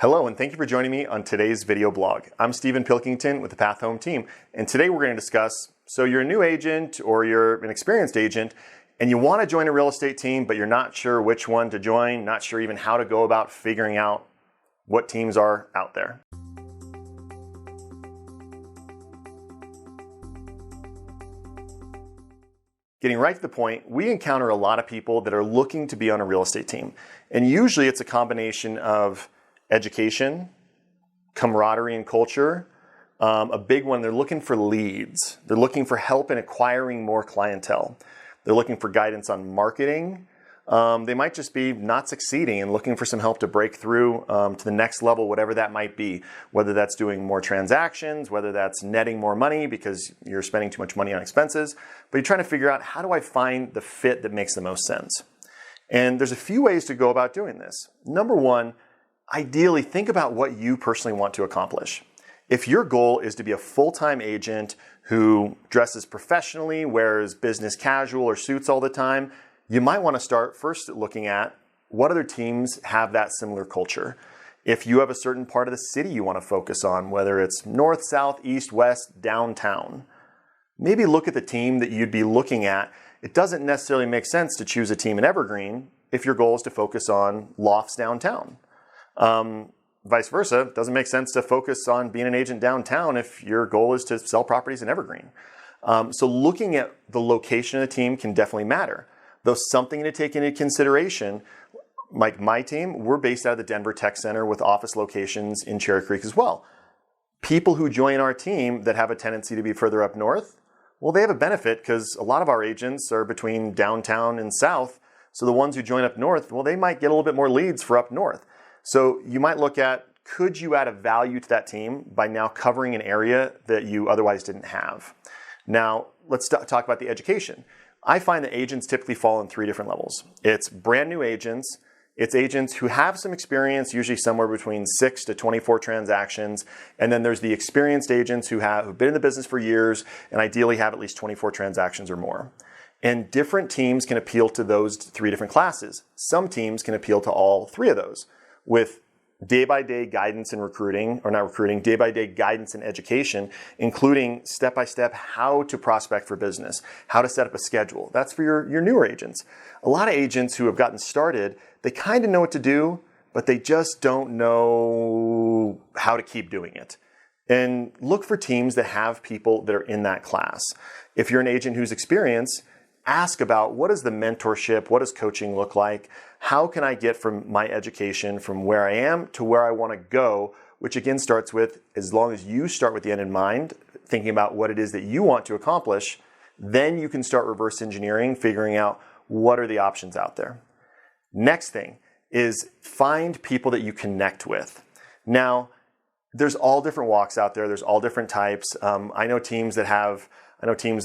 Hello, and thank you for joining me on today's video blog. I'm Stephen Pilkington with the Path Home team, and today we're going to discuss, so you're a new agent or you're an experienced agent, and you want to join a real estate team, but you're not sure which one to join, not sure even how to go about figuring out what teams are out there. Getting right to the point, we encounter a lot of people that are looking to be on a real estate team, and usually it's a combination of education, camaraderie and culture. A big one, they're looking for leads. They're looking for help in acquiring more clientele. They're looking for guidance on marketing. They might just be not succeeding and looking for some help to break through to the next level, whatever that might be. Whether that's doing more transactions, whether that's netting more money because you're spending too much money on expenses. But you're trying to figure out, how do I find the fit that makes the most sense? And there's a few ways to go about doing this. Number one, ideally, think about what you personally want to accomplish. If your goal is to be a full-time agent who dresses professionally, wears business casual or suits all the time, you might want to start first looking at what other teams have that similar culture. If you have a certain part of the city you want to focus on, whether it's north, south, east, west, downtown, maybe look at the team that you'd be looking at. It doesn't necessarily make sense to choose a team in Evergreen if your goal is to focus on lofts downtown. Vice versa, it doesn't make sense to focus on being an agent downtown if your goal is to sell properties in Evergreen. So looking at the location of the team can definitely matter. Though something to take into consideration, like my team, we're based out of the Denver Tech Center with office locations in Cherry Creek as well. People who join our team that have a tendency to be further up north, well, they have a benefit because a lot of our agents are between downtown and south. So the ones who join up north, well, they might get a little bit more leads for up north. So you might look at, could you add a value to that team by now covering an area that you otherwise didn't have? Now, let's talk about the education. I find that agents typically fall in three different levels. It's brand new agents, it's agents who have some experience, usually somewhere between 6 to 24 transactions, and then there's the experienced agents who've been in the business for years and ideally have at least 24 transactions or more. And different teams can appeal to those three different classes. Some teams can appeal to all three of those, with day-by-day guidance and recruiting, or not recruiting, day-by-day guidance and education, including step-by-step how to prospect for business, how to set up a schedule. That's for your newer agents. A lot of agents who have gotten started, they kind of know what to do, but they just don't know how to keep doing it. And look for teams that have people that are in that class. If you're an agent who's experienced, ask about, what is the mentorship? What does coaching look like? How can I get from my education from where I am to where I want to go? Which again starts with, as long as you start with the end in mind, thinking about what it is that you want to accomplish, then you can start reverse engineering, figuring out what are the options out there. Next thing is find people that you connect with. Now, there's all different walks out there. There's all different types. I know teams that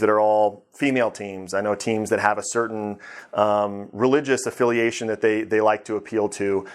are all female teams. I know teams that have a certain religious affiliation that they like to appeal to.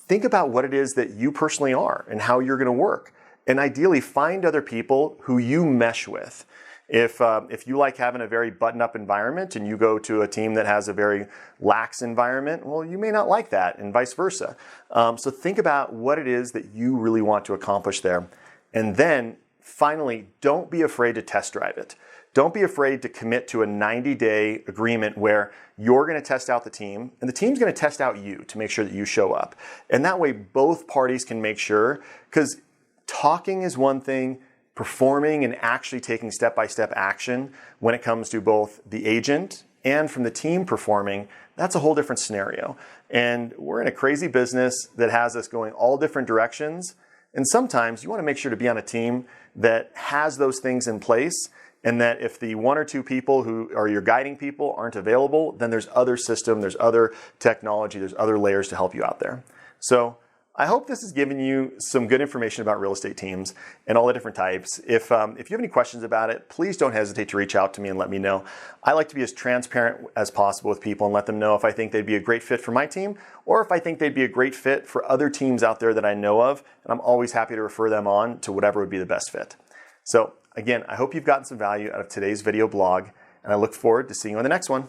Think about what it is that you personally are and how you're going to work. And ideally, find other people who you mesh with. If you like having a very button-up environment and you go to a team that has a very lax environment, well, you may not like that, and vice versa. So think about what it is that you really want to accomplish there. And then finally, don't be afraid to test drive it. Don't be afraid to commit to a 90-day agreement where you're going to test out the team and the team's going to test out you to make sure that you show up. And that way both parties can make sure, because talking is one thing, performing and actually taking step-by-step action when it comes to both the agent and from the team performing, that's a whole different scenario. And we're in a crazy business that has us going all different directions. And sometimes you want to make sure to be on a team that has those things in place, and that if the one or two people who are your guiding people aren't available, then there's other system, there's other technology, there's other layers to help you out there. So I hope this has given you some good information about real estate teams and all the different types. If you have any questions about it, please don't hesitate to reach out to me and let me know. I like to be as transparent as possible with people and let them know if I think they'd be a great fit for my team or if I think they'd be a great fit for other teams out there that I know of. And I'm always happy to refer them on to whatever would be the best fit. So again, I hope you've gotten some value out of today's video blog, and I look forward to seeing you on the next one.